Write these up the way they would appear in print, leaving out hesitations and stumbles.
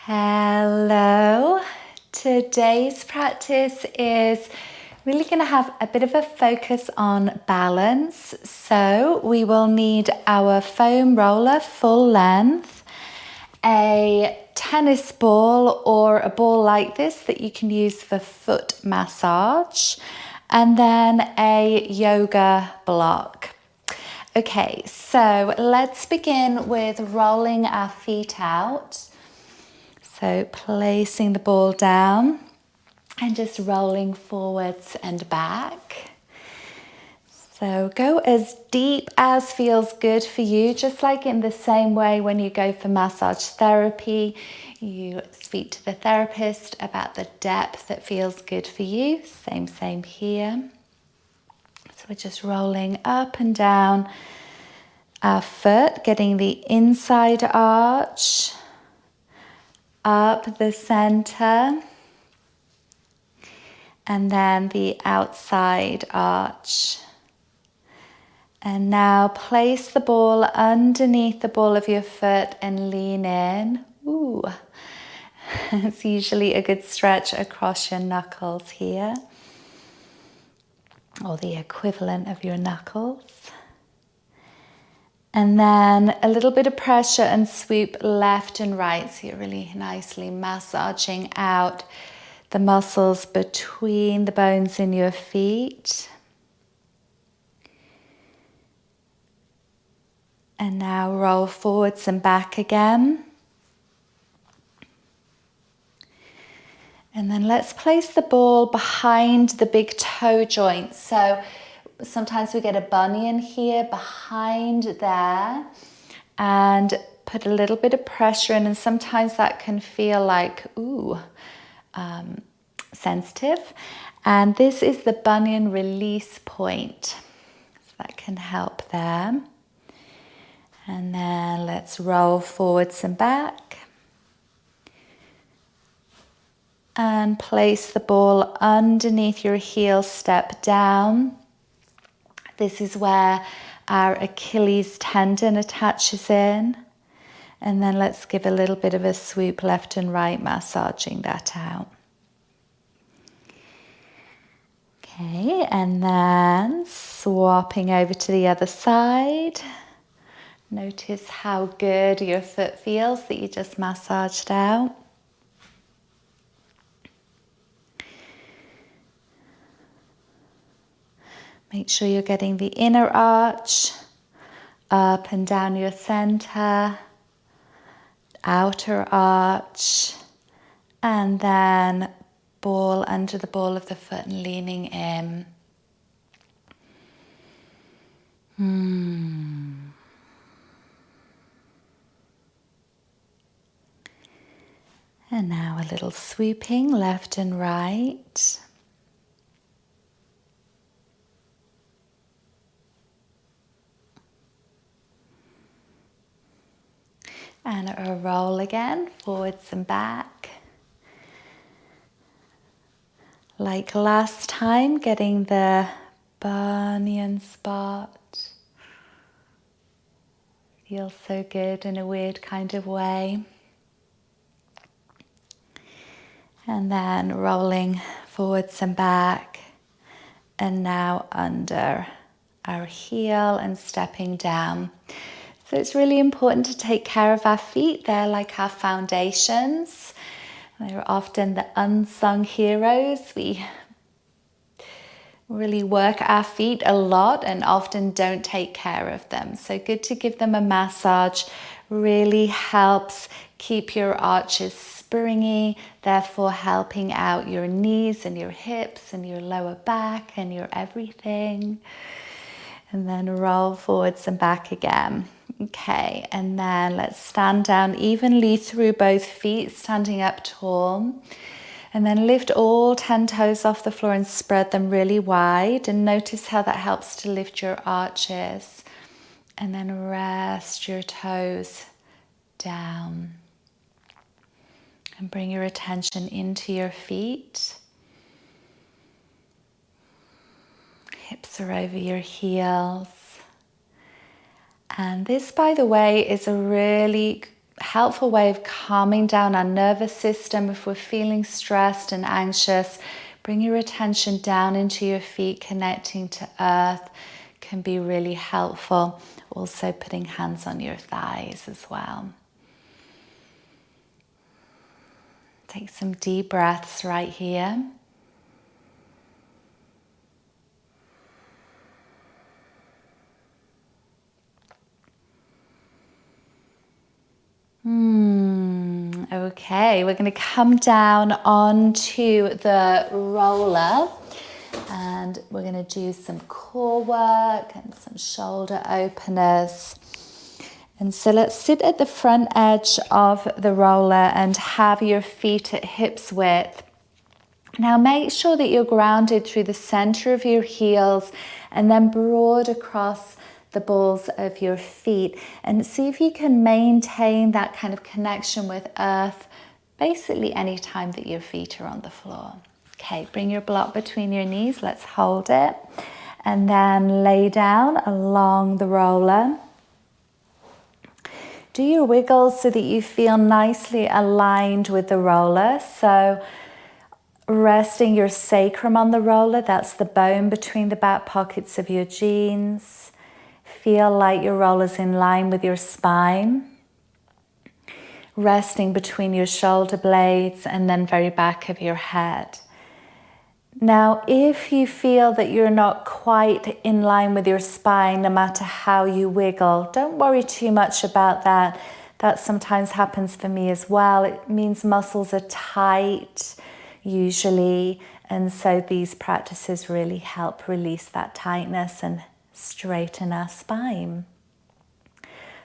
Hello. Today's practice is really going to have a bit of a focus on balance. So we will need our foam roller full length, a tennis ball or a ball like this that you can use for foot massage, and then a yoga block. Okay, so let's begin with rolling our feet out. So placing the ball down and just rolling forwards and back. So go as deep as feels good for you, just like in the same way when you go for massage therapy, you speak to the therapist about the depth that feels good for you. Same here. So we're just rolling up and down our foot, getting the inside arch, up the center, and then the outside arch. And now place the ball underneath the ball of your foot and lean in. Ooh, it's usually a good stretch across your knuckles here, or the equivalent of your knuckles. And then a little bit of pressure and sweep left and right. So you're really nicely massaging out the muscles between the bones in your feet. And now roll forwards and back again. And then let's place the ball behind the big toe joint. So sometimes we get a bunion here behind there, and put a little bit of pressure in, and sometimes that can feel like, sensitive. And this is the bunion release point. So that can help there. And then let's roll forwards and back. And place the ball underneath your heel, step down. This is where our Achilles tendon attaches in. And then let's give a little bit of a sweep left and right, massaging that out. Okay, and then swapping over to the other side. Notice how good your foot feels that you just massaged out. Make sure you're getting the inner arch, up and down your center, outer arch, and then ball under the ball of the foot and leaning in. And now a little sweeping left and right. And a roll again, forwards and back. Like last time, getting the bunion spot. Feels so good in a weird kind of way. And then rolling forwards and back. And now under our heel and stepping down. So it's really important to take care of our feet. They're like our foundations. They're often the unsung heroes. We really work our feet a lot and often don't take care of them. So good to give them a massage. Really helps keep your arches springy, therefore helping out your knees and your hips and your lower back and your everything. And then roll forwards and back again. Okay, and then let's stand down evenly through both feet, standing up tall. And then lift all 10 toes off the floor and spread them really wide. And notice how that helps to lift your arches. And then rest your toes down. And bring your attention into your feet. Hips are over your heels. And this, by the way, is a really helpful way of calming down our nervous system. If we're feeling stressed and anxious, bring your attention down into your feet, connecting to earth can be really helpful. Also putting hands on your thighs as well. Take some deep breaths right here. Okay, we're going to come down onto the roller and we're going to do some core work and some shoulder openers. And so let's sit at the front edge of the roller and have your feet at hips width. Now make sure that you're grounded through the center of your heels and then broad across the balls of your feet, and see if you can maintain that kind of connection with earth basically any time that your feet are on the floor. Okay, bring your block between your knees, let's hold it, and then lay down along the roller. Do your wiggles so that you feel nicely aligned with the roller. So resting your sacrum on the roller, that's the bone between the back pockets of your jeans. Feel like your roller's in line with your spine. Resting between your shoulder blades and then very back of your head. Now, if you feel that you're not quite in line with your spine, no matter how you wiggle, don't worry too much about that. That sometimes happens for me as well. It means muscles are tight, usually, and so these practices really help release that tightness and straighten our spine.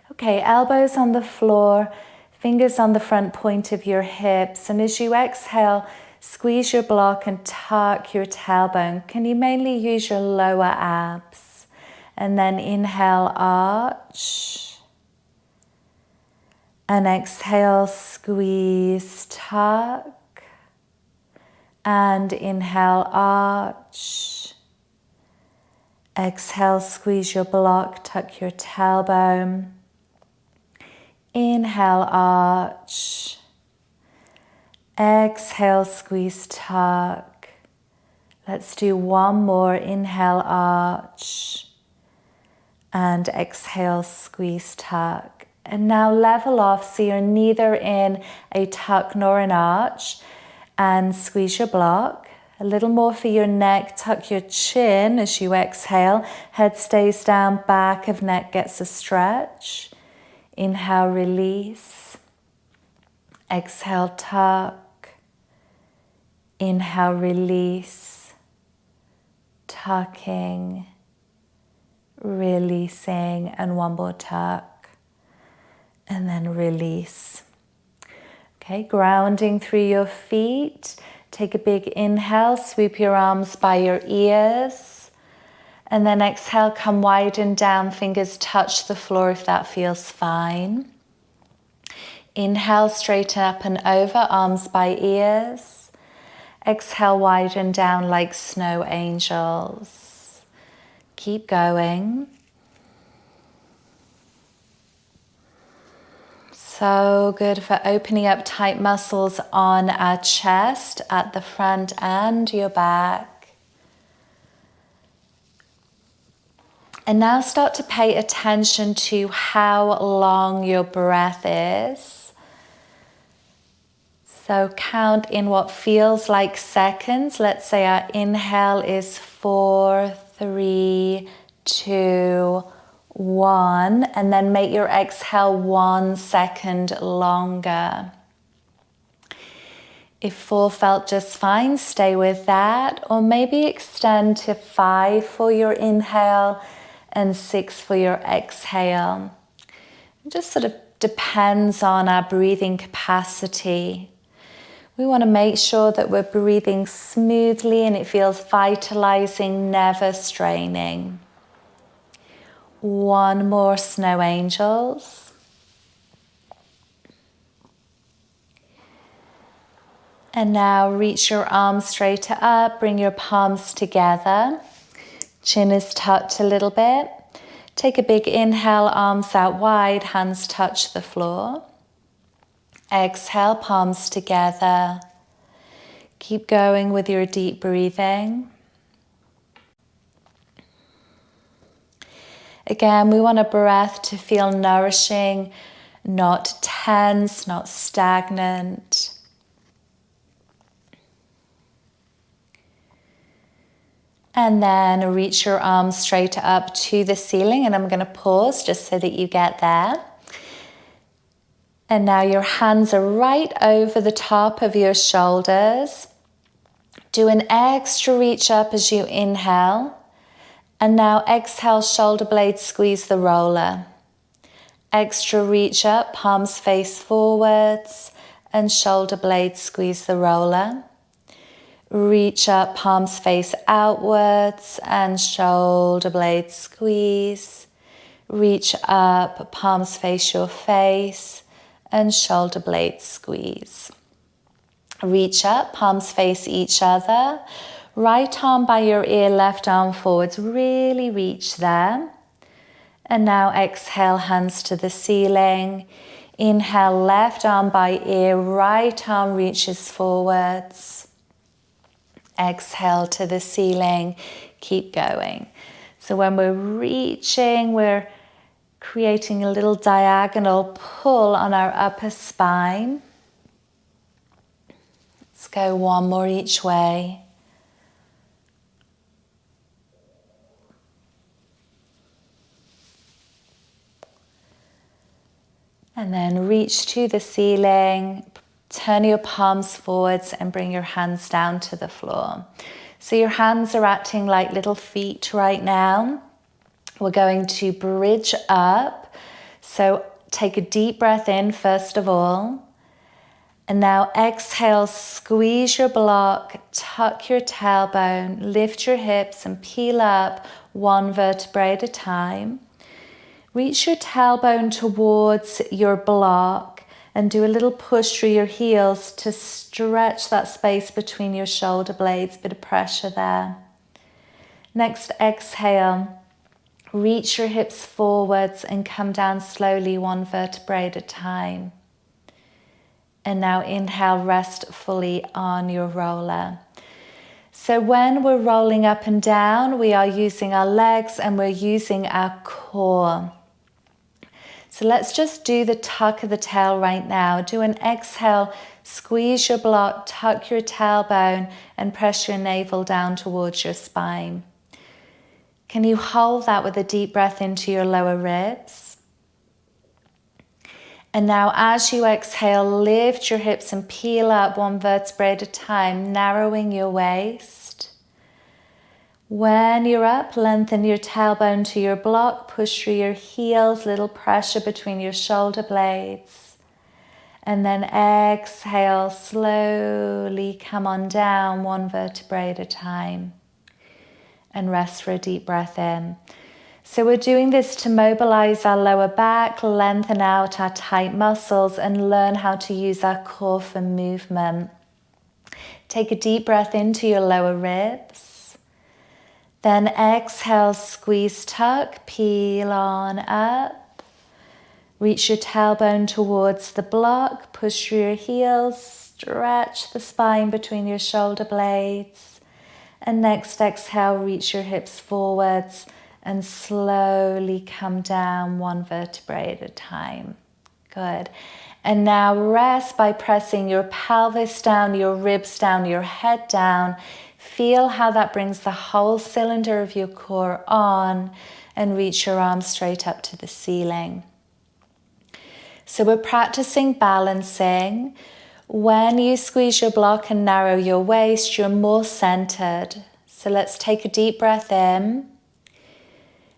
Okay, elbows on the floor, fingers on the front point of your hips, and as you exhale, squeeze your block and tuck your tailbone. Can you mainly use your lower abs? And then inhale, arch. And exhale, squeeze, tuck. And inhale, arch. Exhale, squeeze your block, tuck your tailbone. Inhale, arch. Exhale, squeeze, tuck. Let's do one more. Inhale, arch. And exhale, squeeze, tuck. And now level off so you're neither in a tuck nor an arch. And squeeze your block. A little more for your neck, tuck your chin as you exhale. Head stays down, back of neck gets a stretch. Inhale, release. Exhale, tuck. Inhale, release. Tucking. Releasing, and one more tuck. And then release. Okay, grounding through your feet. Take a big inhale, sweep your arms by your ears. And then exhale, come wide and down, fingers touch the floor if that feels fine. Inhale, straighten up and over, arms by ears. Exhale, widen down like snow angels. Keep going. So good for opening up tight muscles on our chest, at the front and your back. And now start to pay attention to how long your breath is. So count in what feels like seconds. Let's say our inhale is 4, 3, 2, 1, and then make your exhale 1 second longer. If 4 felt just fine, stay with that, or maybe extend to 5 for your inhale and 6 for your exhale. It just sort of depends on our breathing capacity. We want to make sure that we're breathing smoothly and it feels vitalizing, never straining. One more, snow angels. And now reach your arms straight up, bring your palms together. Chin is tucked a little bit. Take a big inhale, arms out wide, hands touch the floor. Exhale, palms together. Keep going with your deep breathing. Again, we want a breath to feel nourishing, not tense, not stagnant. And then reach your arms straight up to the ceiling, and I'm going to pause just so that you get there. And now your hands are right over the top of your shoulders. Do an extra reach up as you inhale. And now exhale, shoulder blades squeeze the roller. Extra reach up, palms face forwards, and shoulder blades squeeze the roller. Reach up, palms face outwards, and shoulder blades squeeze. Reach up, palms face your face, and shoulder blades squeeze. Reach up, palms face each other. Right arm by your ear, left arm forwards. Really reach there. And now exhale, hands to the ceiling. Inhale, left arm by ear, right arm reaches forwards. Exhale to the ceiling. Keep going. So when we're reaching, we're creating a little diagonal pull on our upper spine. Let's go one more each way. And then reach to the ceiling, turn your palms forwards and bring your hands down to the floor. So your hands are acting like little feet right now. We're going to bridge up. So take a deep breath in first of all. And now exhale, squeeze your block, tuck your tailbone, lift your hips and peel up one vertebrae at a time. Reach your tailbone towards your block and do a little push through your heels to stretch that space between your shoulder blades, bit of pressure there. Next, exhale, reach your hips forwards and come down slowly one vertebrae at a time. And now inhale, rest fully on your roller. So when we're rolling up and down, we are using our legs and we're using our core. So let's just do the tuck of the tail right now. Do an exhale, squeeze your block, tuck your tailbone, and press your navel down towards your spine. Can you hold that with a deep breath into your lower ribs? And now as you exhale, lift your hips and peel up one vertebrae at a time, narrowing your waist. When you're up, lengthen your tailbone to your block, push through your heels, little pressure between your shoulder blades. And then exhale, slowly come on down one vertebrae at a time. And rest for a deep breath in. So we're doing this to mobilize our lower back, lengthen out our tight muscles, and learn how to use our core for movement. Take a deep breath into your lower ribs. Then exhale, squeeze, tuck, peel on up. Reach your tailbone towards the block, push through your heels, stretch the spine between your shoulder blades. And next exhale, reach your hips forwards and slowly come down one vertebrae at a time. Good. And now rest by pressing your pelvis down, your ribs down, your head down. Feel how that brings the whole cylinder of your core on, and reach your arms straight up to the ceiling. So we're practicing balancing. When you squeeze your block and narrow your waist, you're more centered. So let's take a deep breath in.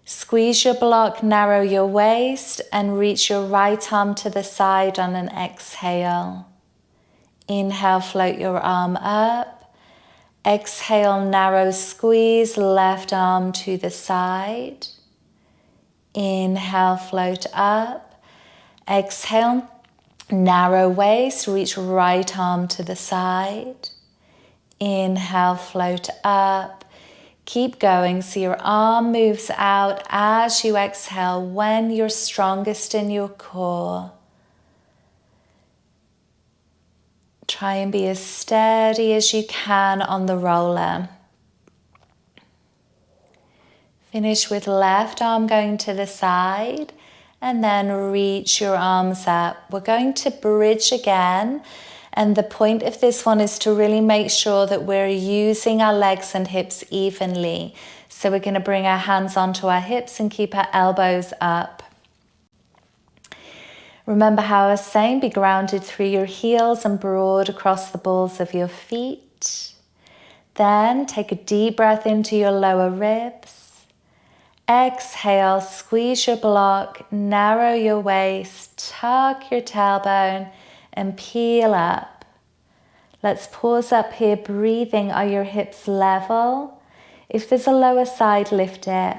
Squeeze your block, narrow your waist, and reach your right arm to the side on an exhale. Inhale, float your arm up. Exhale, narrow squeeze, left arm to the side. Inhale, float up. Exhale, narrow waist, reach right arm to the side. Inhale, float up. Keep going so your arm moves out as you exhale when you're strongest in your core. Try and be as steady as you can on the roller. Finish with left arm going to the side and then reach your arms up. We're going to bridge again, and the point of this one is to really make sure that we're using our legs and hips evenly. So we're going to bring our hands onto our hips and keep our elbows up. Remember how I was saying, be grounded through your heels and broad across the balls of your feet. Then take a deep breath into your lower ribs. Exhale, squeeze your block, narrow your waist, tuck your tailbone and peel up. Let's pause up here, breathing. Are your hips level? If there's a lower side, lift it.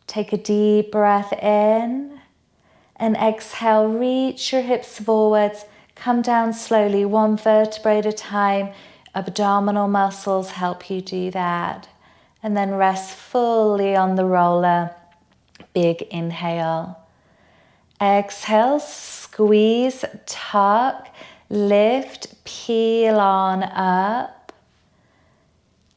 Take a deep breath in and exhale, reach your hips forwards, come down slowly, one vertebrae at a time. Abdominal muscles help you do that. And then rest fully on the roller. Big inhale. Exhale, squeeze, tuck, lift, peel on up.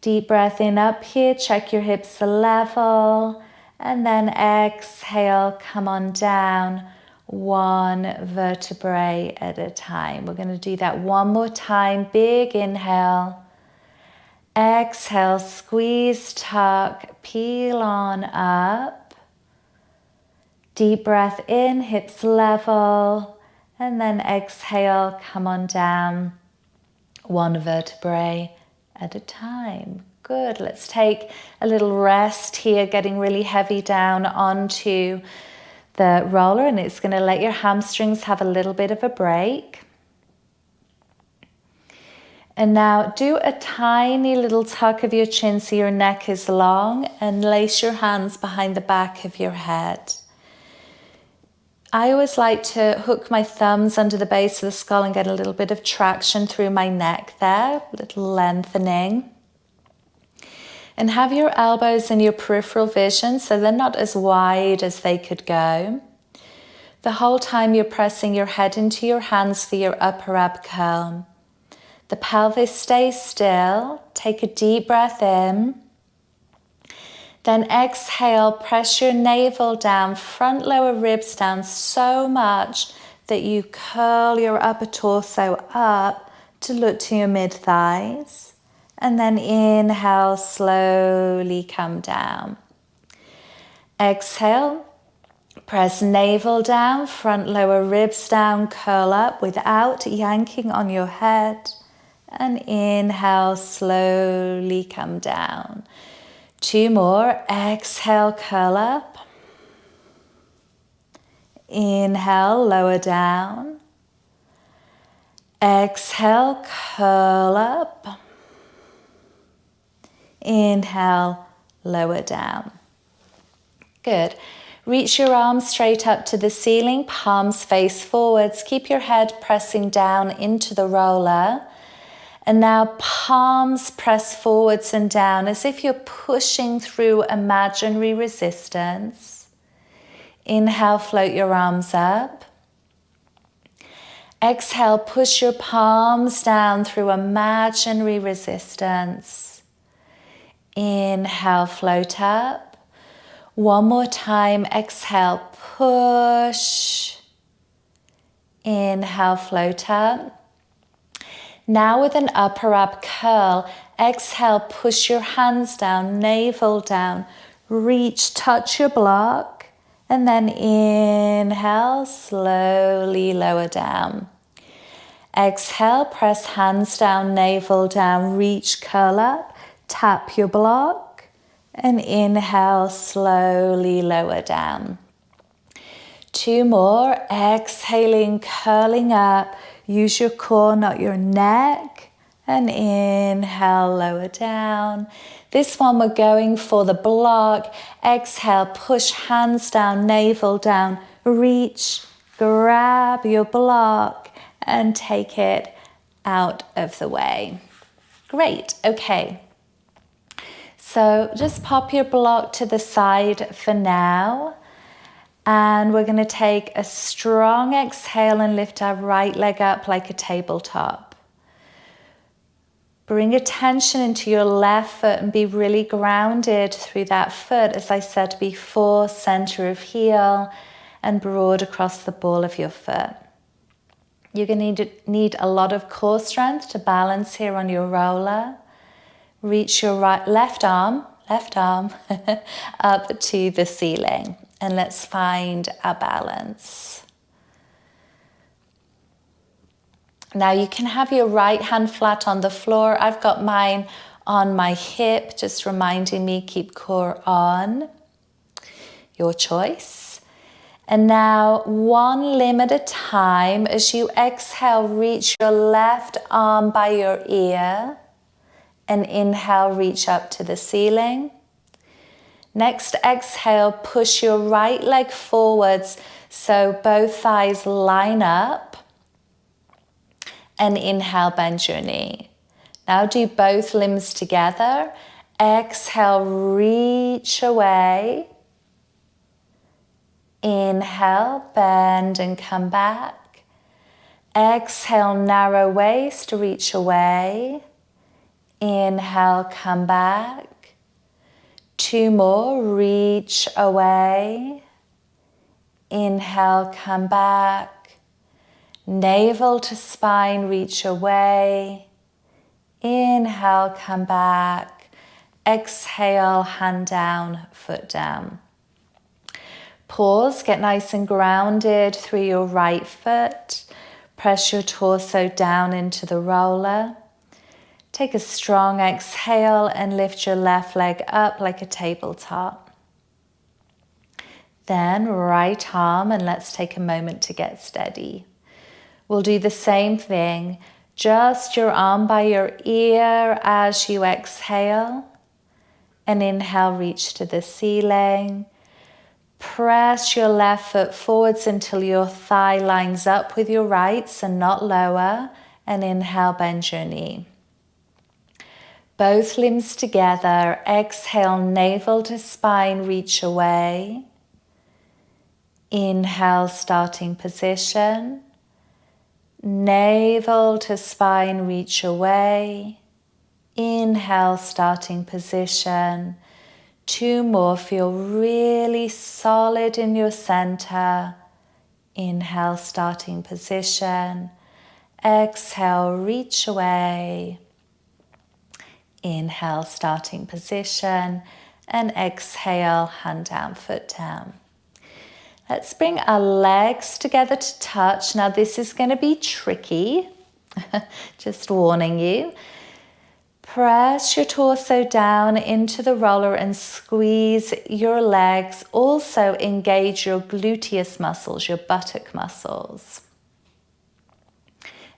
Deep breath in up here, check your hips level. And then exhale, come on down, one vertebrae at a time. We're going to do that one more time. Big inhale. Exhale, squeeze, tuck, peel on up. Deep breath in, hips level. And then exhale, come on down, one vertebrae at a time. Good. Let's take a little rest here, getting really heavy down onto the roller, and it's going to let your hamstrings have a little bit of a break. And now do a tiny little tuck of your chin so your neck is long, and lace your hands behind the back of your head. I always like to hook my thumbs under the base of the skull and get a little bit of traction through my neck there, a little lengthening. And have your elbows in your peripheral vision so they're not as wide as they could go. The whole time you're pressing your head into your hands for your upper ab curl. The pelvis stays still. Take a deep breath in. Then exhale, press your navel down, front lower ribs down so much that you curl your upper torso up to look to your mid thighs. And then inhale, slowly come down. Exhale, press navel down, front lower ribs down, curl up without yanking on your head. And inhale, slowly come down. Two more. Exhale, curl up. Inhale, lower down. Exhale, curl up. Inhale, lower down. Good. Reach your arms straight up to the ceiling, palms face forwards. Keep your head pressing down into the roller. And now palms press forwards and down as if you're pushing through imaginary resistance. Inhale, float your arms up. Exhale, push your palms down through imaginary resistance. Inhale, float up. One more time, exhale, push. Inhale, float up. Now with an upper ab curl, exhale, push your hands down, navel down, reach, touch your block, and then inhale, slowly lower down. Exhale, press hands down, navel down, reach, curl up, tap your block, and inhale, slowly lower down. Two more, exhaling, curling up. Use your core, not your neck. And inhale, lower down. This one we're going for the block. Exhale, push hands down, navel down. Reach, grab your block and take it out of the way. Great, okay. So just pop your block to the side for now. And we're going to take a strong exhale and lift our right leg up like a tabletop. Bring attention into your left foot and be really grounded through that foot. As I said before, center of heel and broad across the ball of your foot. You're going to need a lot of core strength to balance here on your roller. Reach your left arm up to the ceiling, and let's find our balance. Now you can have your right hand flat on the floor. I've got mine on my hip, just reminding me keep core on. Your choice. And now one limb at a time. As you exhale, reach your left arm by your ear. And inhale, reach up to the ceiling. Next exhale, push your right leg forwards so both thighs line up. And inhale, bend your knee. Now do both limbs together. Exhale, reach away. Inhale, bend and come back. Exhale, narrow waist, reach away. Inhale, come back. 2 more, reach away. Inhale, come back. Navel to spine, reach away. Inhale, come back. Exhale, hand down, foot down. Pause, get nice and grounded through your right foot. Press your torso down into the roller. Take a strong exhale and lift your left leg up like a tabletop. Then right arm, and let's take a moment to get steady. We'll do the same thing. Just your arm by your ear as you exhale. And inhale, reach to the ceiling. Press your left foot forwards until your thigh lines up with your right, so not lower. And inhale, bend your knee. Both limbs together. Exhale, navel to spine, reach away. Inhale, starting position. Navel to spine, reach away. Inhale, starting position. 2 more, feel really solid in your center. Inhale, starting position. Exhale, reach away. Inhale, starting position. And exhale, hand down, foot down. Let's bring our legs together to touch. Now this is going to be tricky, just warning you. Press your torso down into the roller and squeeze your legs. Also engage your gluteus muscles, your buttock muscles.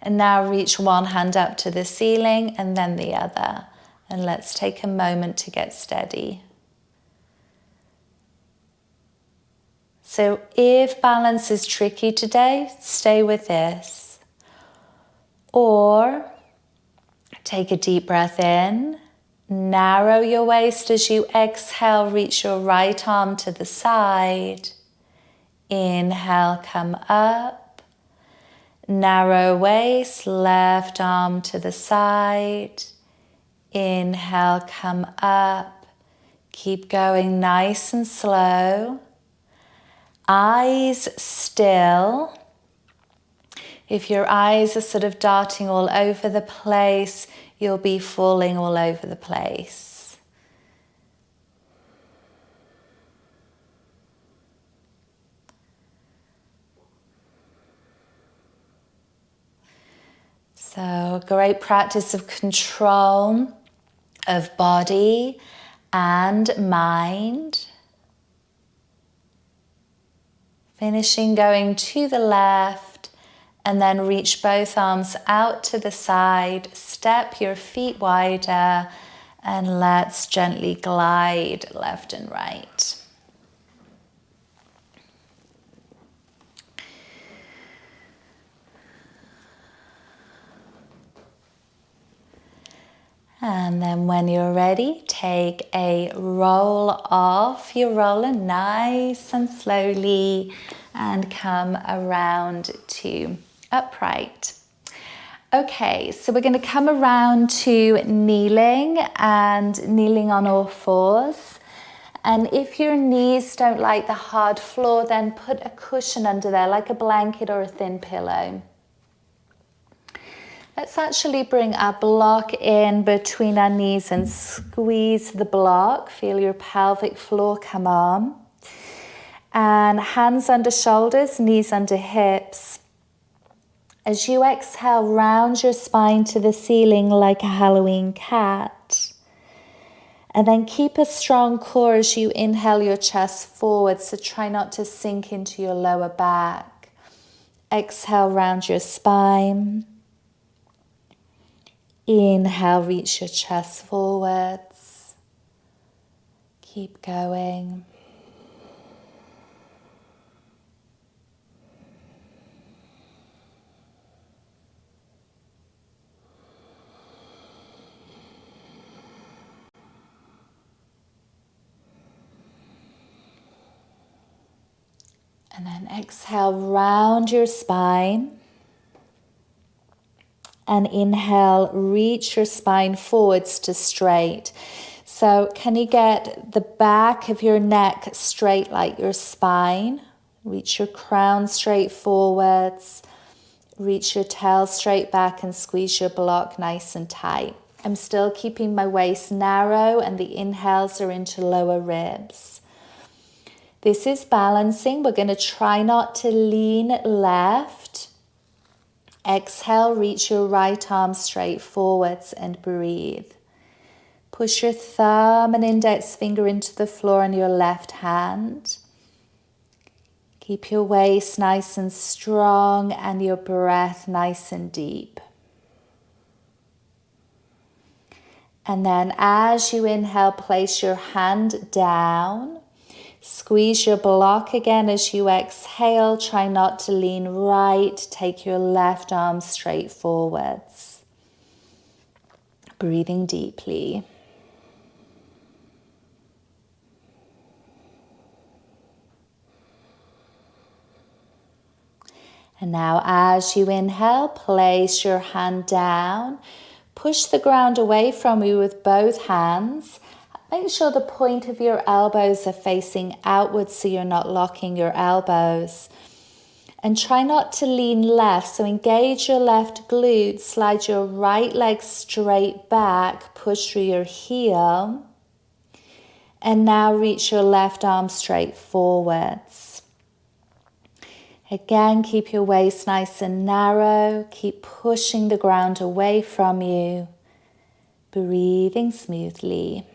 And now reach one hand up to the ceiling and then the other. And let's take a moment to get steady. So if balance is tricky today, stay with this. Or take a deep breath in, narrow your waist as you exhale, reach your right arm to the side. Inhale, come up. Narrow waist, left arm to the side. Inhale, come up. Keep going nice and slow. Eyes still. If your eyes are sort of darting all over the place, you'll be falling all over the place. So, great practice of control of body and mind. Finishing going to the left and then reach both arms out to the side, step your feet wider and let's gently glide left and right. And then when you're ready, take a roll off your roller nice and slowly and come around to upright. Okay, so we're going to come around to kneeling and kneeling on all fours. And if your knees don't like the hard floor, then put a cushion under there, like a blanket or a thin pillow. Let's actually bring our block in between our knees and squeeze the block. Feel your pelvic floor come on. And hands under shoulders, knees under hips. As you exhale, round your spine to the ceiling like a Halloween cat. And then keep a strong core as you inhale your chest forward, so try not to sink into your lower back. Exhale, round your spine. Inhale, reach your chest forwards. Keep going. And then exhale, round your spine. And inhale, reach your spine forwards to straight. So can you get the back of your neck straight like your spine? Reach your crown straight forwards. Reach your tail straight back and squeeze your block nice and tight. I'm still keeping my waist narrow and the inhales are into lower ribs. This is balancing. We're going to try not to lean left. Exhale, reach your right arm straight forwards and breathe. Push your thumb and index finger into the floor on your left hand. Keep your waist nice and strong and your breath nice and deep. And then as you inhale, place your hand down. Squeeze your block again as you exhale. Try not to lean right. Take your left arm straight forwards. Breathing deeply. And now as you inhale, place your hand down. Push the ground away from you with both hands. Make sure the point of your elbows are facing outwards so you're not locking your elbows. And try not to lean left. So engage your left glute, slide your right leg straight back, push through your heel. And now reach your left arm straight forwards. Again, keep your waist nice and narrow. Keep pushing the ground away from you. Breathing smoothly.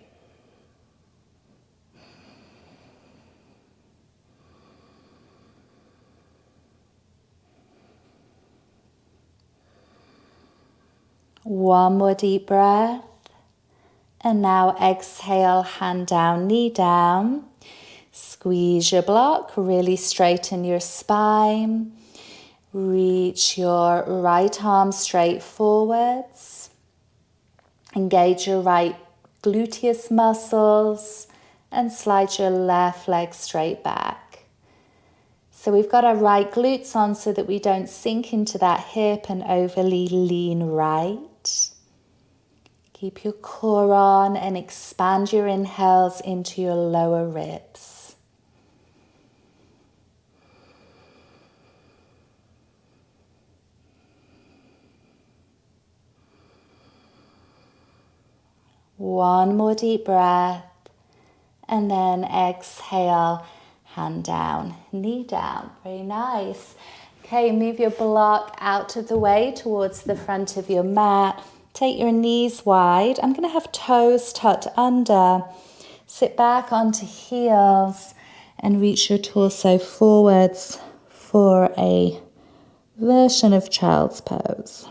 One more deep breath. And now exhale, hand down, knee down. Squeeze your block, really straighten your spine. Reach your right arm straight forwards. Engage your right gluteus muscles and slide your left leg straight back. So we've got our right glutes on so that we don't sink into that hip and overly lean right. Keep your core on and expand your inhales into your lower ribs. One more deep breath, and then exhale, hand down, knee down. Very nice. Okay, move your block out of the way towards the front of your mat. Take your knees wide. I'm going to have toes tucked under. Sit back onto heels and reach your torso forwards for a version of child's pose.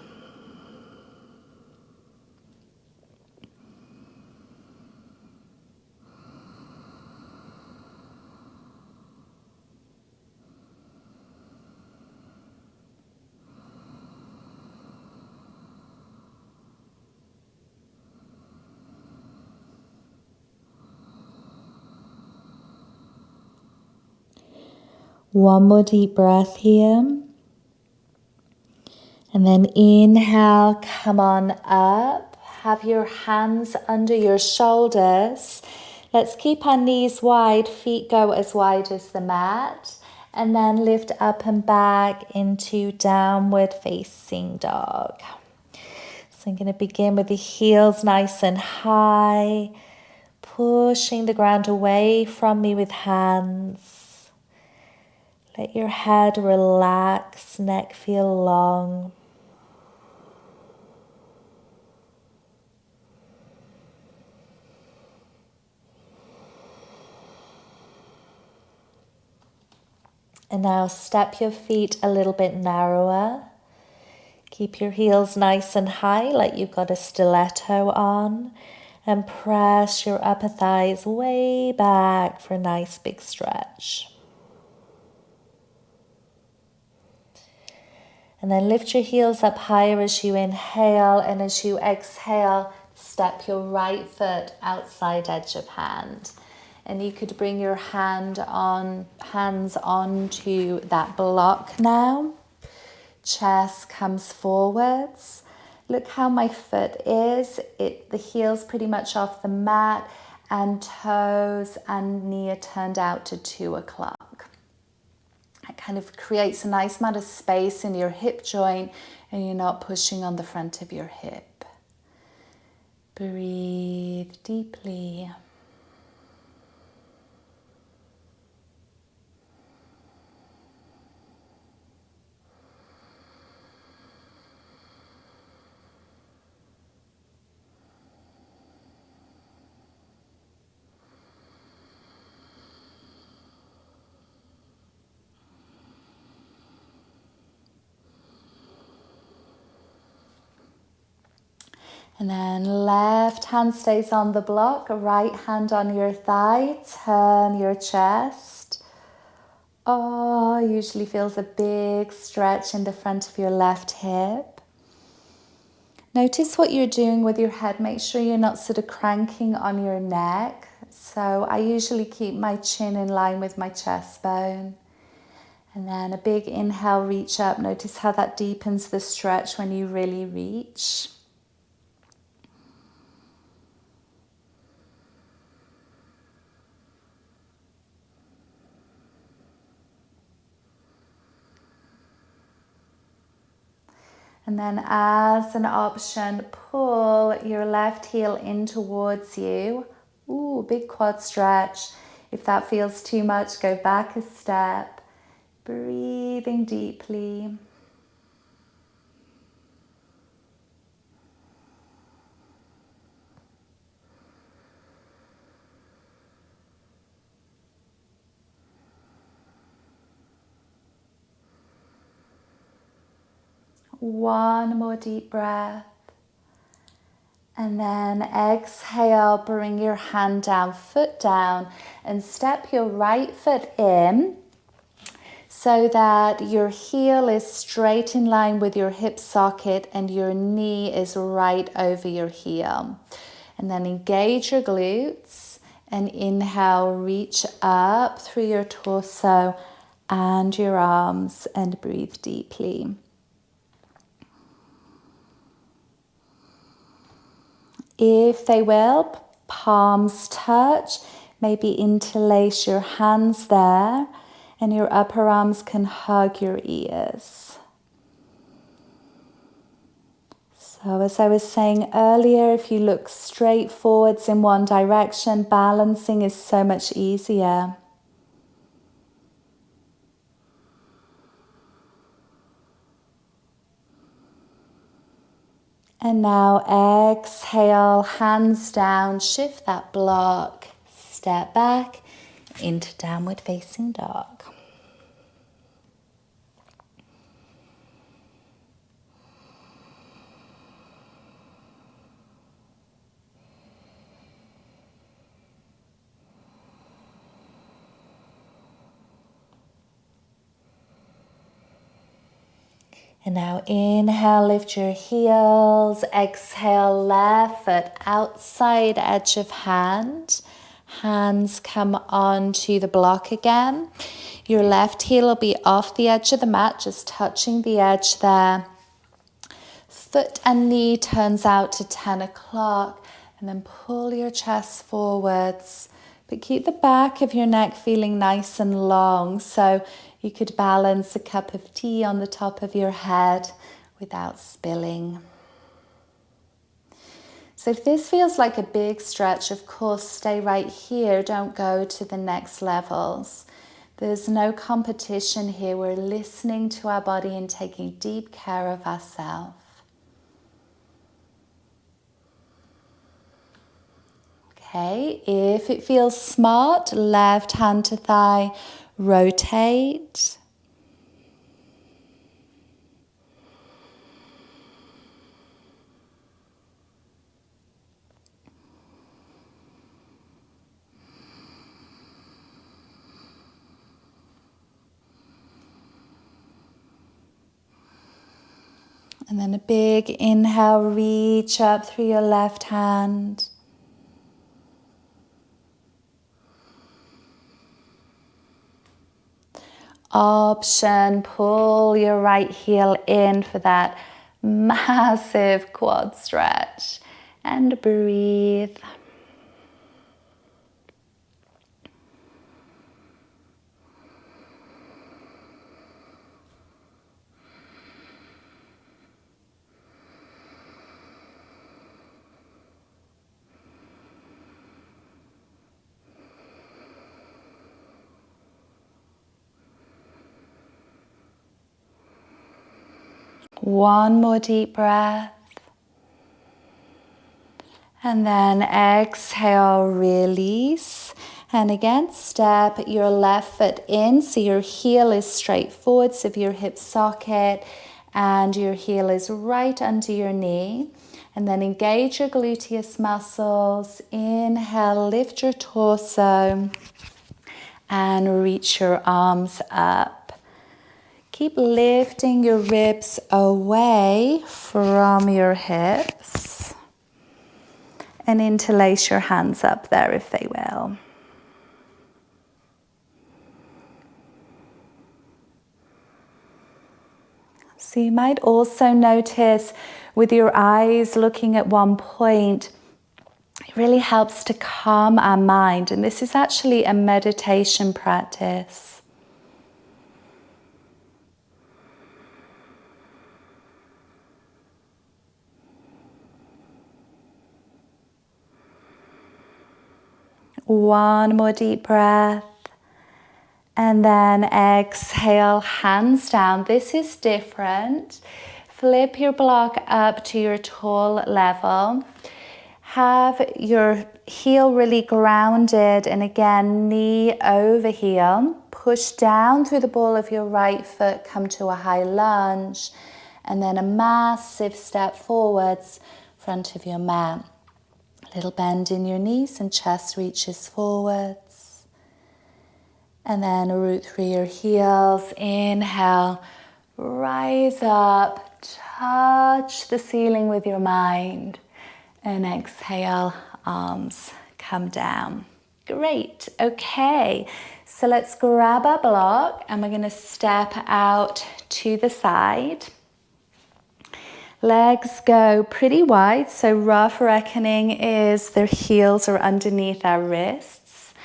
One more deep breath here. And then inhale, come on up. Have your hands under your shoulders. Let's keep our knees wide, feet go as wide as the mat. And then lift up and back into downward facing dog. So I'm going to begin with the heels nice and high, pushing the ground away from me with hands. Let your head relax, neck feel long. And now step your feet a little bit narrower. Keep your heels nice and high like you've got a stiletto on. And press your upper thighs way back for a nice big stretch. And then lift your heels up higher as you inhale, and as you exhale, step your right foot outside edge of hand. And you could bring your hands onto that block now. Chest comes forwards. Look how my foot is. The heel's pretty much off the mat, and toes and knee are turned out to 2 o'clock. It kind of creates a nice amount of space in your hip joint, and you're not pushing on the front of your hip. Breathe deeply. And then left hand stays on the block, right hand on your thigh, turn your chest. Oh, usually feels a big stretch in the front of your left hip. Notice what you're doing with your head. Make sure you're not sort of cranking on your neck. So I usually keep my chin in line with my chest bone. And then a big inhale, reach up. Notice how that deepens the stretch when you really reach. And then as an option, pull your left heel in towards you. Ooh, big quad stretch. If that feels too much, go back a step. Breathing deeply. One more deep breath. And then exhale, bring your hand down, foot down, and step your right foot in so that your heel is straight in line with your hip socket and your knee is right over your heel. And then engage your glutes and inhale, reach up through your torso and your arms and breathe deeply. If they will, palms touch, maybe interlace your hands there, and your upper arms can hug your ears. So as I was saying earlier, if you look straight forwards in one direction, balancing is so much easier. And now exhale, hands down, shift that block, step back into downward facing dog. And now inhale, lift your heels. Exhale, left foot outside edge of hand. Hands come onto the block again. Your left heel will be off the edge of the mat, just touching the edge there. Foot and knee turns out to 10 o'clock, and then pull your chest forwards. But keep the back of your neck feeling nice and long, so you could balance a cup of tea on the top of your head without spilling. So if this feels like a big stretch, of course, stay right here. Don't go to the next levels. There's no competition here. We're listening to our body and taking deep care of ourselves. Okay, if it feels smart, left hand to thigh, rotate. And then a big inhale, reach up through your left hand. Option, pull your right heel in for that massive quad stretch. And breathe. One more deep breath. And then exhale, release. And again, step your left foot in so your heel is straight forward, so your hip socket and your heel is right under your knee. And then engage your gluteus muscles. Inhale, lift your torso and reach your arms up. Keep lifting your ribs away from your hips and interlace your hands up there if they will. So you might also notice with your eyes looking at one point, it really helps to calm our mind. And this is actually a meditation practice. One more deep breath. And then exhale, hands down. This is different. Flip your block up to your tall level. Have your heel really grounded, and again, knee over heel. Push down through the ball of your right foot, come to a high lunge, and then a massive step forwards, front of your mat. Little bend in your knees and chest reaches forwards. And then root through your heels. Inhale, rise up, touch the ceiling with your mind. And exhale, arms come down. Great, okay. So let's grab our block and we're going to step out to the side. Legs go pretty wide, so rough reckoning is their heels are underneath our wrists.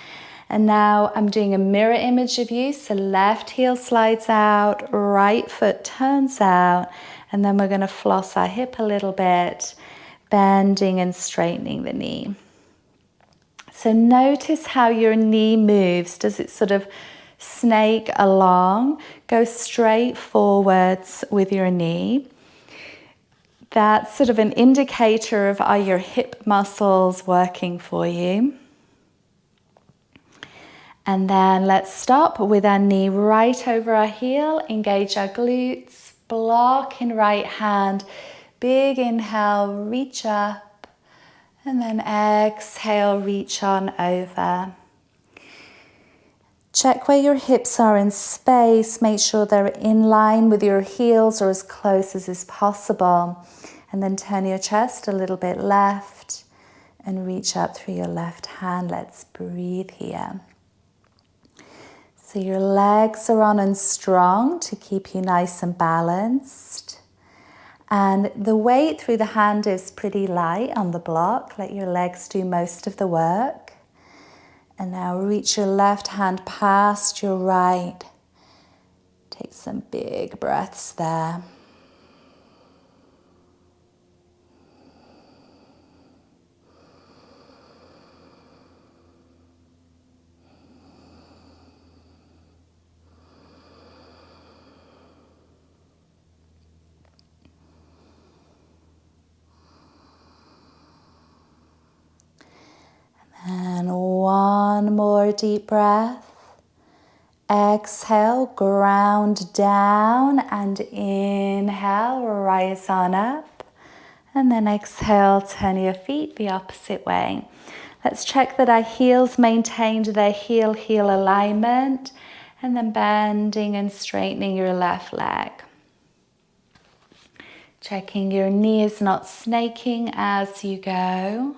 And now I'm doing a mirror image of you, so left heel slides out, right foot turns out, and then we're going to floss our hip a little bit, bending and straightening the knee. So notice how your knee moves. Does it sort of snake along? Go straight forwards with your knee. That's sort of an indicator of are your hip muscles working for you. And then let's stop with our knee right over our heel, engage our glutes, block in right hand, big inhale, reach up, and then exhale, reach on over. Check where your hips are in space, make sure they're in line with your heels or as close as is possible. And then turn your chest a little bit left and reach up through your left hand. Let's breathe here. So your legs are on and strong to keep you nice and balanced. And the weight through the hand is pretty light on the block. Let your legs do most of the work. And now reach your left hand past your right. Take some big breaths there. And one more deep breath. Exhale, ground down, and inhale, rise on up. And then exhale, turn your feet the opposite way. Let's check that our heels maintained their heel-heel alignment, and then bending and straightening your left leg. Checking your knee is not snaking as you go.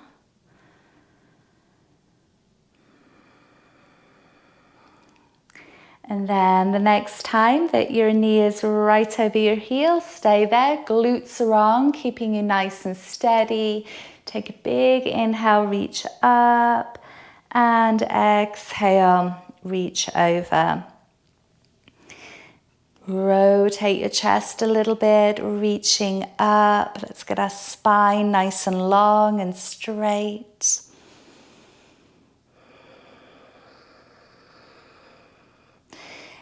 And then the next time that your knee is right over your heel, stay there, glutes are on, keeping you nice and steady. Take a big inhale, reach up, and exhale, reach over. Rotate your chest a little bit, reaching up. Let's get our spine nice and long and straight.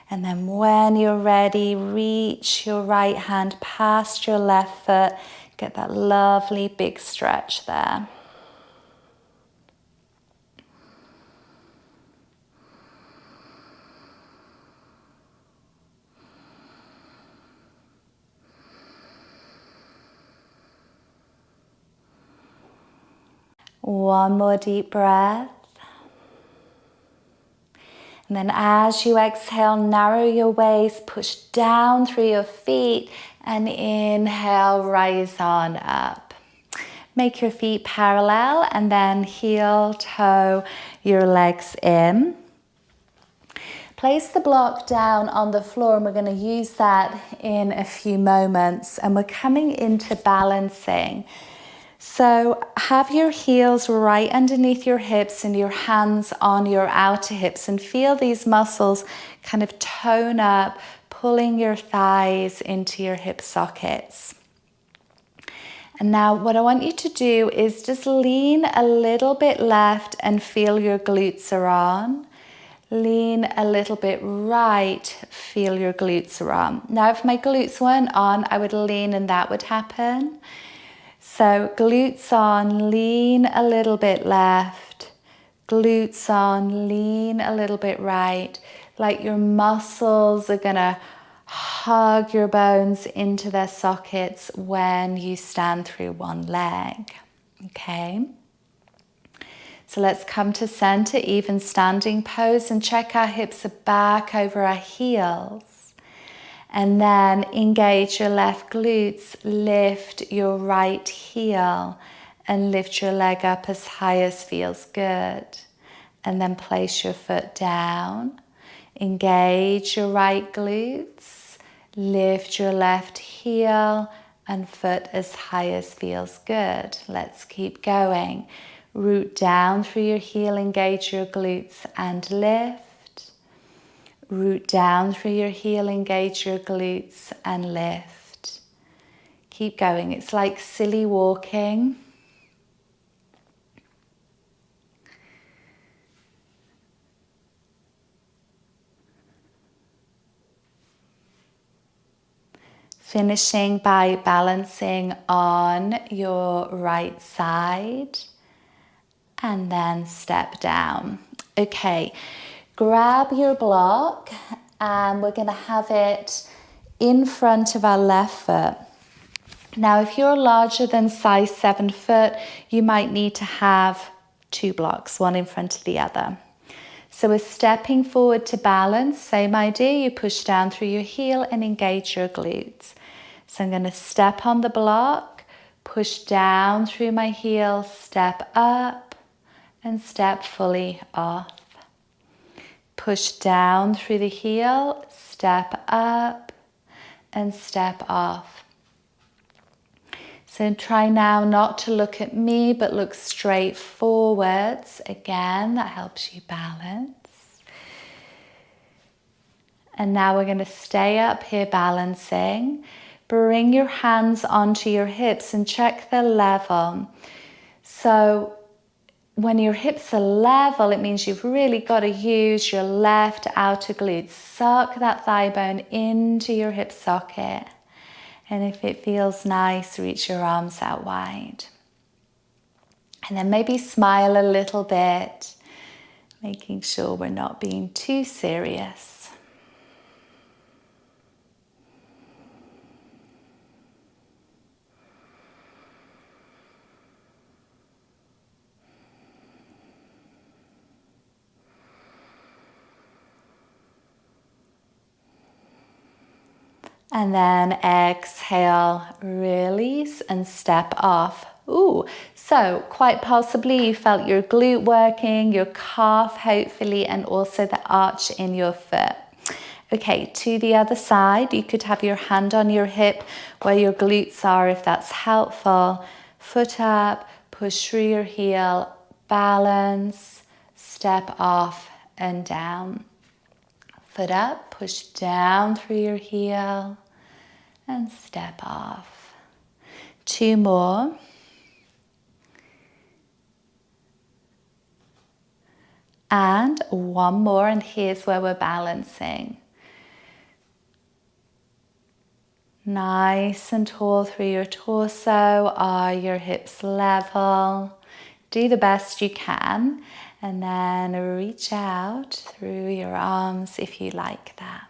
And then when you're ready, reach your right hand past your left foot. Get that lovely big stretch there. One more deep breath. And then as you exhale, narrow your waist, push down through your feet, and inhale, rise on up. Make your feet parallel and then heel toe your legs in. Place the block down on the floor, and we're going to use that in a few moments. And we're coming into balancing. So have your heels right underneath your hips and your hands on your outer hips, and feel these muscles kind of tone up, pulling your thighs into your hip sockets. And now what I want you to do is just lean a little bit left and feel your glutes are on. Lean a little bit right, feel your glutes are on. Now if my glutes weren't on, I would lean and that would happen. So glutes on, lean a little bit left, glutes on, lean a little bit right, like your muscles are gonna hug your bones into their sockets when you stand through one leg, okay? So let's come to center, even standing pose, and check our hips are back over our heels. And then engage your left glutes, lift your right heel and lift your leg up as high as feels good. And then place your foot down, engage your right glutes, lift your left heel and foot as high as feels good. Let's keep going. Root down through your heel, engage your glutes and lift. Root down through your heel, engage your glutes and lift. Keep going. It's like silly walking. Finishing by balancing on your right side and then step down. Okay. Grab your block and we're going to have it in front of our left foot. Now, if you're larger than size 7 foot, you might need to have 2 blocks, one in front of the other. So we're stepping forward to balance. Same idea, you push down through your heel and engage your glutes. So I'm going to step on the block, Push down through my heel, step up and step fully off. Push down through the heel, step up and step off. So try now not to look at me, but look straight forwards. Again, that helps you balance. And now we're going to stay up here balancing. Bring your hands onto your hips and check the level. So when your hips are level, it means you've really got to use your left outer glute. Suck that thigh bone into your hip socket. And if it feels nice, reach your arms out wide. And then maybe smile a little bit, making sure we're not being too serious. And then exhale, release and step off. Ooh, so quite possibly you felt your glute working, your calf hopefully, and also the arch in your foot. Okay, to the other side, you could have your hand on your hip where your glutes are if that's helpful. Foot up, push through your heel, balance, step off and down. Foot up, push down through your heel and step off. 2 more. And 1 more, and here's where we're balancing. Nice and tall through your torso. Are your hips level? Do the best you can, and then reach out through your arms if you like that.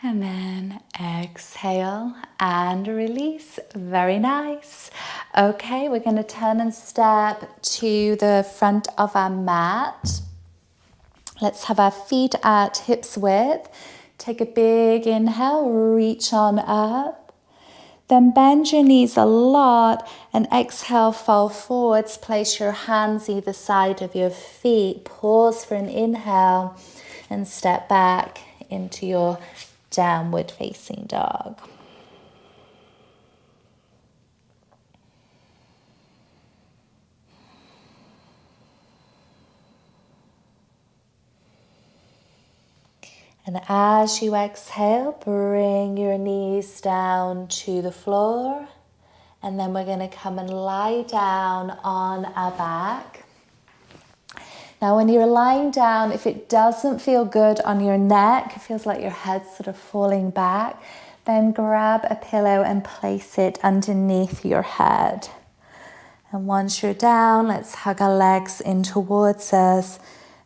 And then exhale and release. Very nice. Okay, we're going to turn and step to the front of our mat. Let's have our feet at hips width. Take a big inhale, reach on up. Then bend your knees a lot and exhale, fall forwards. Place your hands either side of your feet. Pause for an inhale and step back into your downward facing dog. And as you exhale, bring your knees down to the floor. And then we're going to come and lie down on our back. Now, when you're lying down, if it doesn't feel good on your neck, it feels like your head's sort of falling back, then grab a pillow and place it underneath your head. And once you're down, let's hug our legs in towards us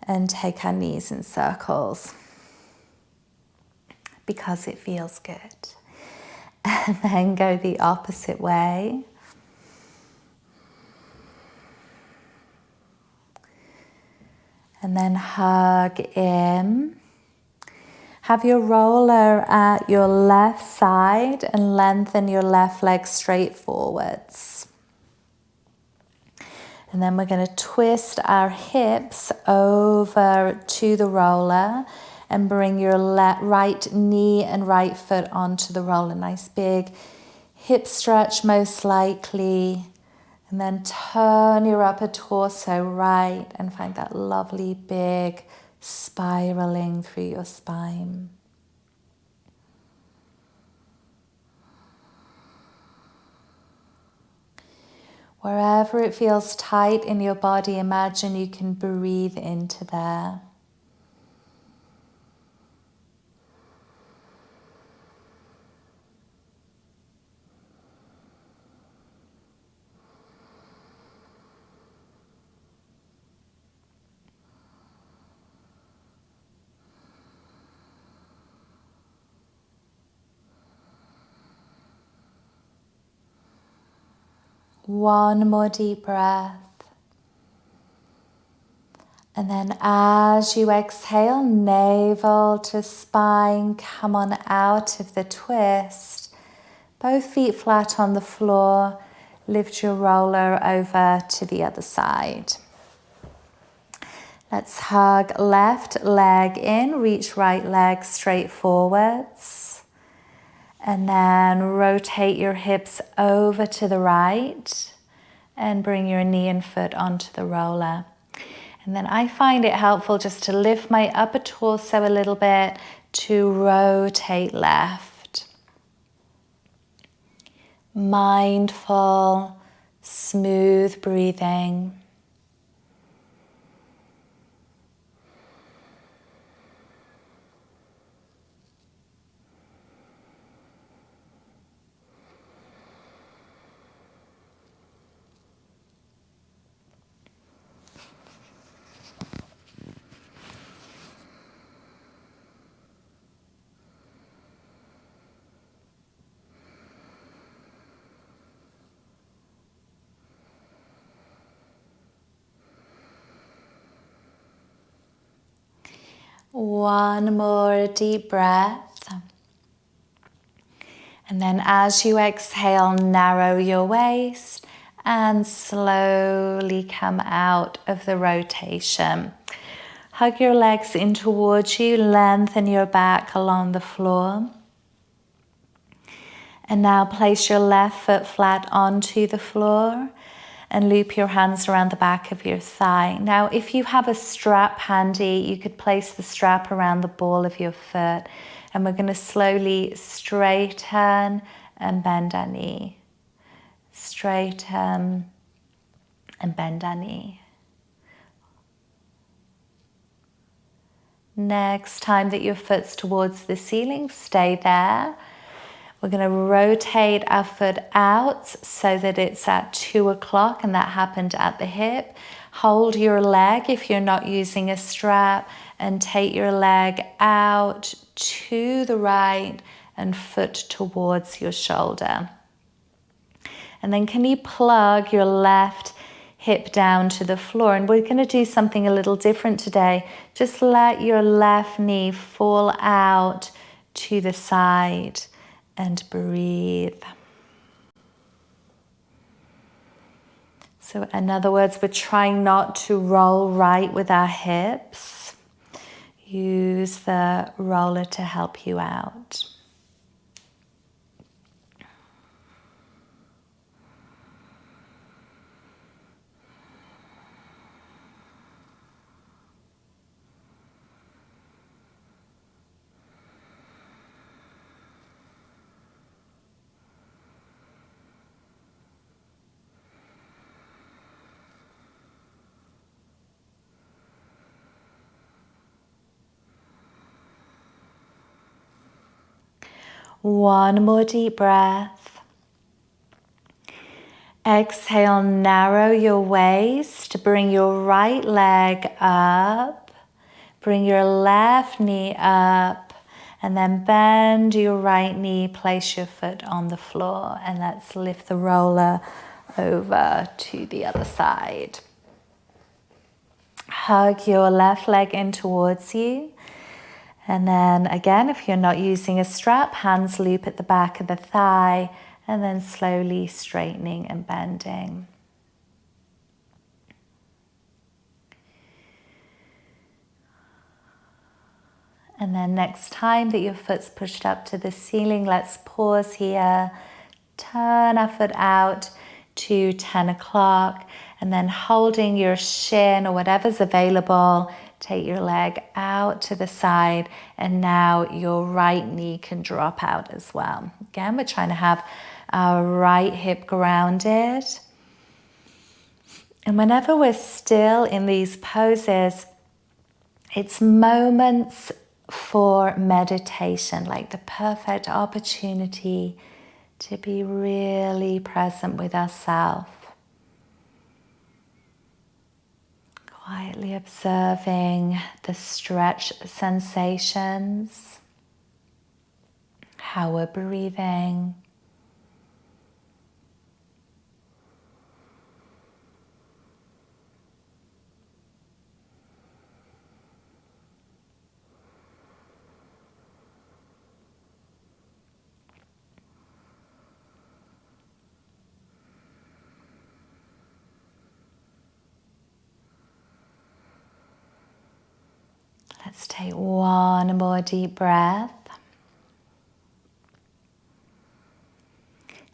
and take our knees in circles because it feels good. And then go the opposite way. And then hug in. Have your roller at your left side and lengthen your left leg straight forwards. And then we're going to twist our hips over to the roller and bring your right knee and right foot onto the roller. Nice big hip stretch most likely. And then turn your upper torso right and find that lovely big spiraling through your spine. Wherever it feels tight in your body, imagine you can breathe into there. One more deep breath. And then as you exhale, navel to spine, come on out of the twist. Both feet flat on the floor. Lift your roller over to the other side. Let's hug left leg in, reach right leg straight forwards. And then rotate your hips over to the right and bring your knee and foot onto the roller. And then I find it helpful just to lift my upper torso a little bit to rotate left. Mindful, smooth breathing. One more deep breath. And then as you exhale, narrow your waist and slowly come out of the rotation. Hug your legs in towards you, lengthen your back along the floor. And now place your left foot flat onto the floor and loop your hands around the back of your thigh. Now, if you have a strap handy, you could place the strap around the ball of your foot. And we're going to slowly straighten and bend our knee. Straighten and bend our knee. Next time that your foot's towards the ceiling, stay there. We're going to rotate our foot out so that it's at 2 o'clock, and that happened at the hip. Hold your leg if you're not using a strap and take your leg out to the right and foot towards your shoulder. And then can you plug your left hip down to the floor? And we're going to do something a little different today. Just let your left knee fall out to the side. And breathe. So in other words, we're trying not to roll right with our hips. Use the roller to help you out. One more deep breath. Exhale, narrow your waist. Bring your right leg up. Bring your left knee up. And then bend your right knee. Place your foot on the floor. And let's lift the roller over to the other side. Hug your left leg in towards you. And then again, if you're not using a strap, hands loop at the back of the thigh, and then slowly straightening and bending. And then next time that your foot's pushed up to the ceiling, let's pause here, turn our foot out to 10 o'clock, and then holding your shin or whatever's available, take your leg out to the side, and now your right knee can drop out as well. Again, we're trying to have our right hip grounded. And whenever we're still in these poses, it's moments for meditation, like the perfect opportunity to be really present with ourselves. Quietly observing the stretch sensations, how we're breathing. Let's take one more deep breath.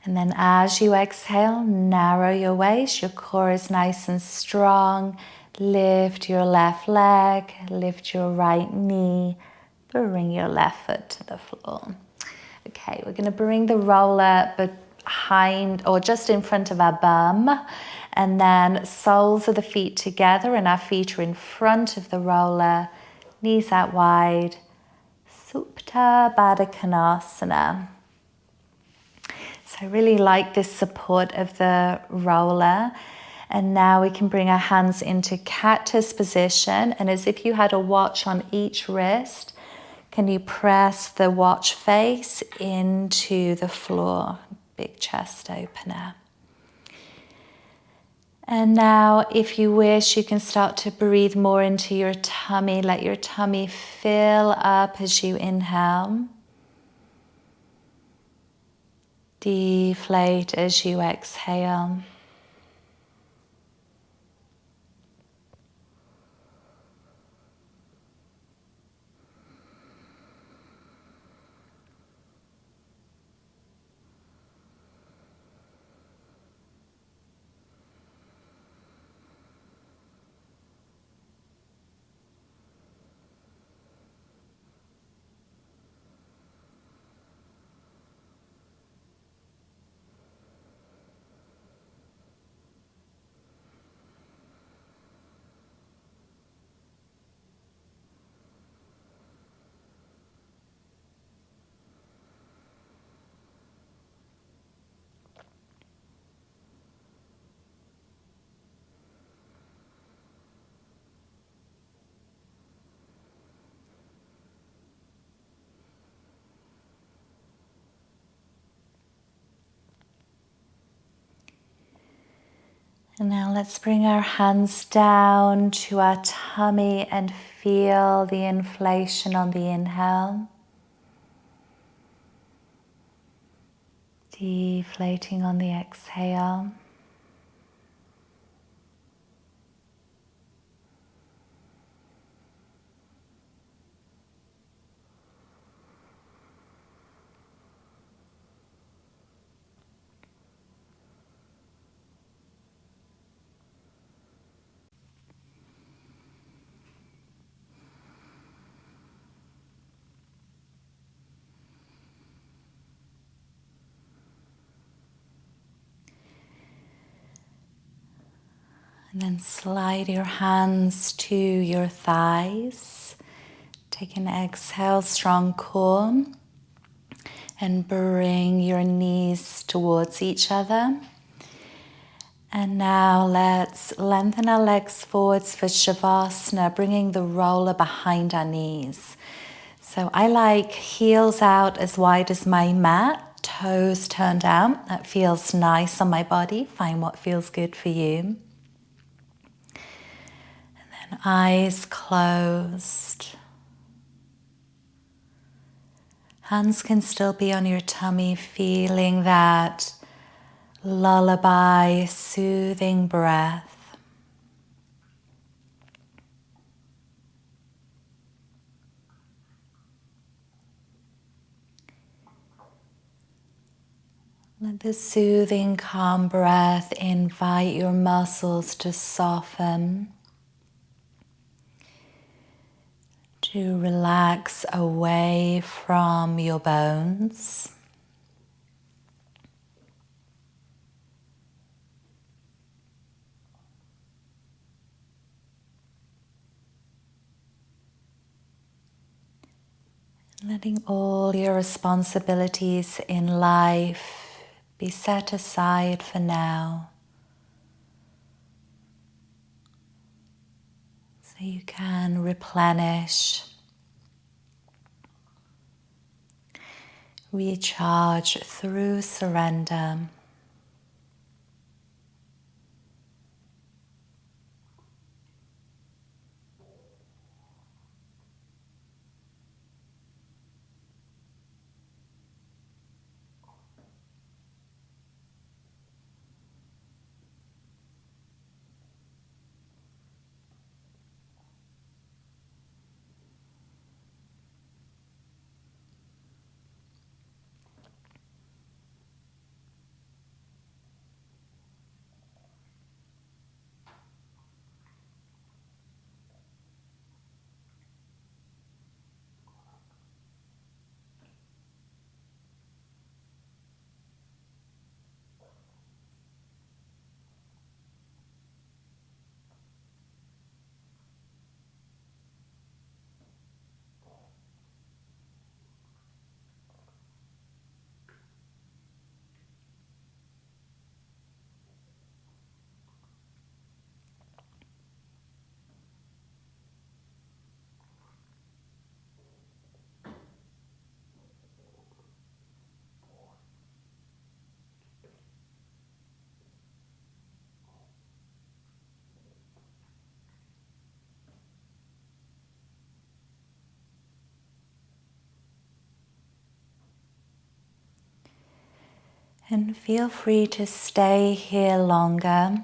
And then as you exhale, narrow your waist. Your core is nice and strong. Lift your left leg, lift your right knee, bring your left foot to the floor. Okay, we're going to bring the roller behind or just in front of our bum, and then soles of the feet together and our feet are in front of the roller, knees out wide, Supta Baddha Konasana. So I really like this support of the roller. And now we can bring our hands into cactus position, and as if you had a watch on each wrist, can you press the watch face into the floor? Big chest opener. And now, if you wish, you can start to breathe more into your tummy. Let your tummy fill up as you inhale. Deflate as you exhale. And now let's bring our hands down to our tummy and feel the inflation on the inhale. Deflating on the exhale. And then slide your hands to your thighs. Take an exhale, strong core. And bring your knees towards each other. And now let's lengthen our legs forwards for Shavasana, bringing the roller behind our knees. So I like heels out as wide as my mat, toes turned out. That feels nice on my body. Find what feels good for you. And eyes closed. Hands can still be on your tummy, feeling that lullaby, soothing breath. Let the soothing, calm breath invite your muscles to soften, to relax away from your bones. Letting all your responsibilities in life be set aside for now, so you can replenish, recharge through surrender. And feel free to stay here longer.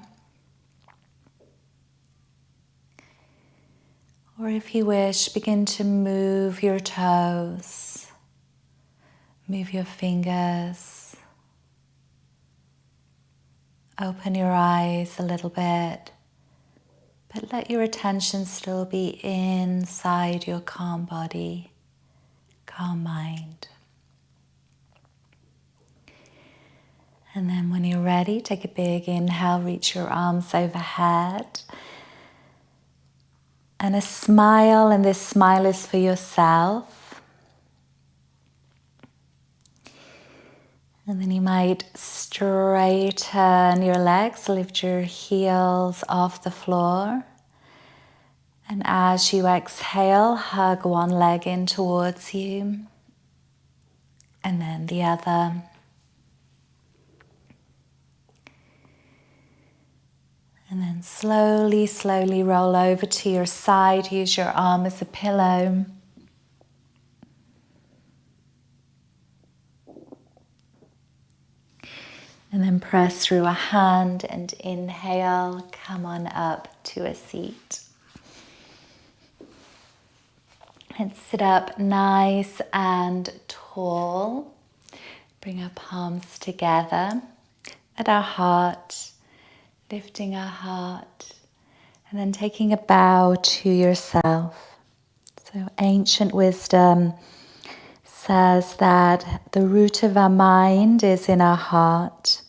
Or if you wish, begin to move your toes, move your fingers, open your eyes a little bit, but let your attention still be inside your calm body, calm mind. And then when you're ready, take a big inhale, reach your arms overhead. And a smile, and this smile is for yourself. And then you might straighten your legs, lift your heels off the floor. And as you exhale, hug one leg in towards you. And then the other. And then slowly, slowly roll over to your side. Use your arm as a pillow. And then press through a hand and inhale. Come on up to a seat. And sit up nice and tall. Bring our palms together at our heart. Lifting our heart, and then taking a bow to yourself. So ancient wisdom says that the root of our mind is in our heart.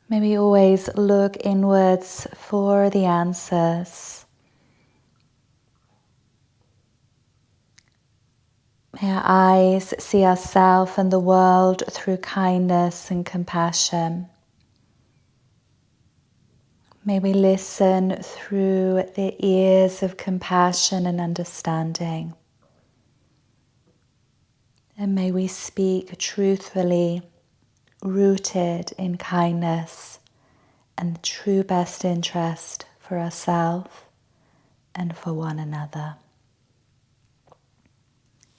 May we always look inwards for the answers. May our eyes see ourselves and the world through kindness and compassion. May we listen through the ears of compassion and understanding. And may we speak truthfully, rooted in kindness and the true best interest for ourselves and for one another.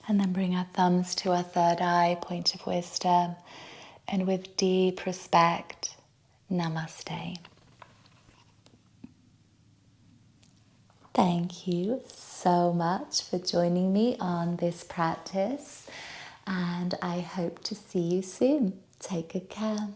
And then bring our thumbs to our third eye, point of wisdom, and with deep respect, namaste. Thank you so much for joining me on this practice, and I hope to see you soon. Take good care.